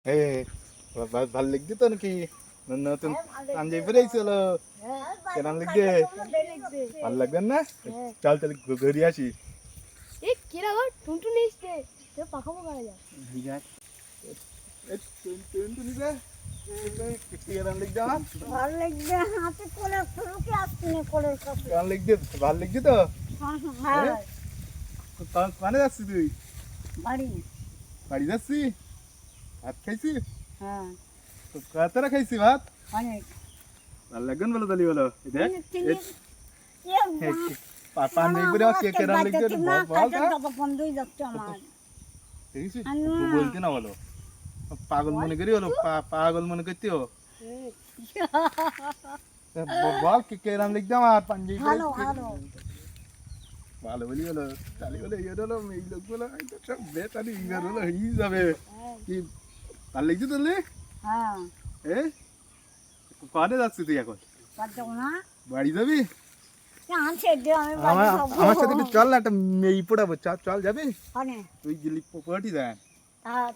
Eh, ভাল লাগছে তো নাকি নতুন পাঞ্জাবি পরেছিল কেমন লাগছে ভাল লাগবে না চল চল ঘুরে আসি এ কিরা গো টুনটুন এসছে তো পাখাবো করা যায় ঠিক আছে টুনটুনি রে কেমন লাগছে আমার ভালো লাগবে হাতে কোলে ফুলকে আসছে না কোলের কাছে কেমন লাগছে ভাল লাগছে তো হ্যাঁ কানে যাচ্ছিস তুই বাড়ি বাড়ি যাচ্ছি ভাত খাইছি হ্যাঁ কতটা খাইছি ভাত অনেক ভাল লাগবে না বলো তালি বলো দেখ অনেক পাঞ্জাবি পরে কে কেমন লাগছে বল তো বন্ধই যাচ্ছে আমার দেখেছি বলতে না বলো পাগল মনে করি হলো পাগল মনে করতে হো বল কে কেরাম লিখতে আমার পাঞ্জাবি ভালো ভালো ভালো বলি হলো তালি বলে ইয়ে হলো এই লোকগুলো সব বেতালি ইয়ে হলো হয়ে যাবে কি ভালো লিখছি তাহলে হ্যাঁ এ কনে যাচ্ছি তুই এখন পারছো না বাড়ি যাবি আনছে দে আমি বাড়ি যাবো আমার সাথে একটু চল না একটা মেয়ে পড়াবো চল চল যাবি মানে তুই গেলি পড়াটি দেন আর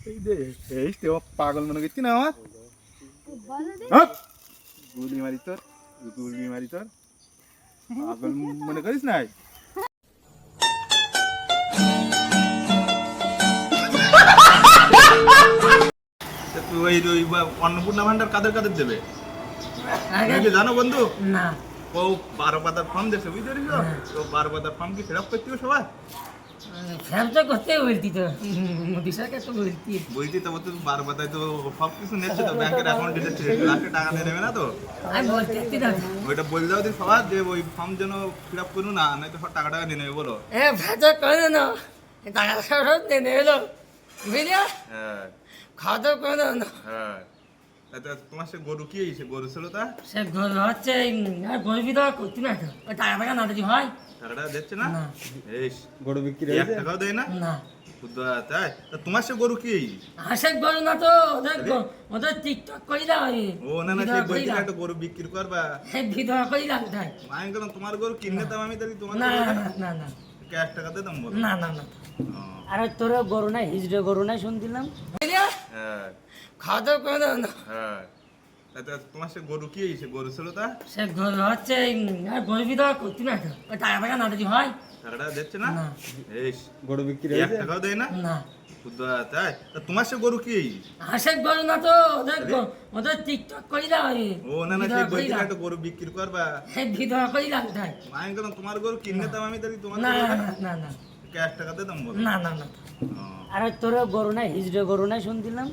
এই দে এই তো পাগল মনে করছি না আমার বলো দে গুলি মারি তোর গুলি মারি তোর পাগল মনে করিস নাই তুই ওই অন্নপূর্ণা ভান্ডার কাদের কাদের দেবে জানো বন্ধু না ও 12 পাতার ফর্ম দেবে বুঝতে পারিস তো 12 পাতার ফর্ম কি ফিল আপ করতে হবে সবাই ফ্যামটা করতে বলতি তো দিশাকে তো বলতি বলছি তো তুই 12 পাতায় তো সব কিছু নেচ্ছে তো ব্যাংকের অ্যাকাউন্ট ডিটেলস লাখে টাকা দিয়ে নেবে না তো আমি বলতে না ওইটা বলে দাও দিন সবাই যে ওই ফর্ম যেন ফিল আপ করুন না নাই তো সব টাকা টাকা নিয়ে নেবে বলো এ ভাজা করে না টাকা সব দে নেলো বুঝলি হ্যাঁ খাওয়া দাওয়া করে না হ্যাঁ তোমার সে গরু কি সে গরু ছিল তা সে গরু হচ্ছে গরিবি দেওয়া করতি না তো ওই টাকা টাকা না দিদি হয় টাকাটা দিচ্ছে না না। এই গরু বিক্রি হয়েছে 1 টাকাও দেয় না না তাই তা তোমার সে গরু কি হাসের গরু না তো ওদের টিকটক করি দাও ও না না সেই বলছিল একটা গরু বিক্রি করবা বিধবা করি দাও তাই আমি বললাম তোমার গরু কিনে দাম আমি তাহলে তোমার না না না না ক্যাশ টাকা দিয়ে দাম বলো না না না আরে তোর গরু নাই হিজড়ে গরু নাই শুনছিলাম হ্যাঁ খাওয়া দাওয়া করে দাও না হ্যাঁ তোমার সে গরু কি সে গরু ছিল তা সে গরু হচ্ছে গরিবি দেওয়া করতি না তো ওই টাকা টাকা না দিদি হয় টাকাটা দিচ্ছে না না। এই গরু বিক্রি হয়েছে 1 টাকাও দেয় না না তাই তা তোমার সে গরু কি হাসের গরু না তো ওদের টিকটক করি দাও ও না না সেই বলছিল একটা গরু বিক্রি করবা বিধবা করি দাও তাই আমি বললাম তোমার গরু কিনে দাম আমি তাহলে তোমার না না না না ক্যাশ টাকা দিয়ে দাম বলো না না না আরে তোর গরু নাই হিজড়ে গরু নাই শুনছিলাম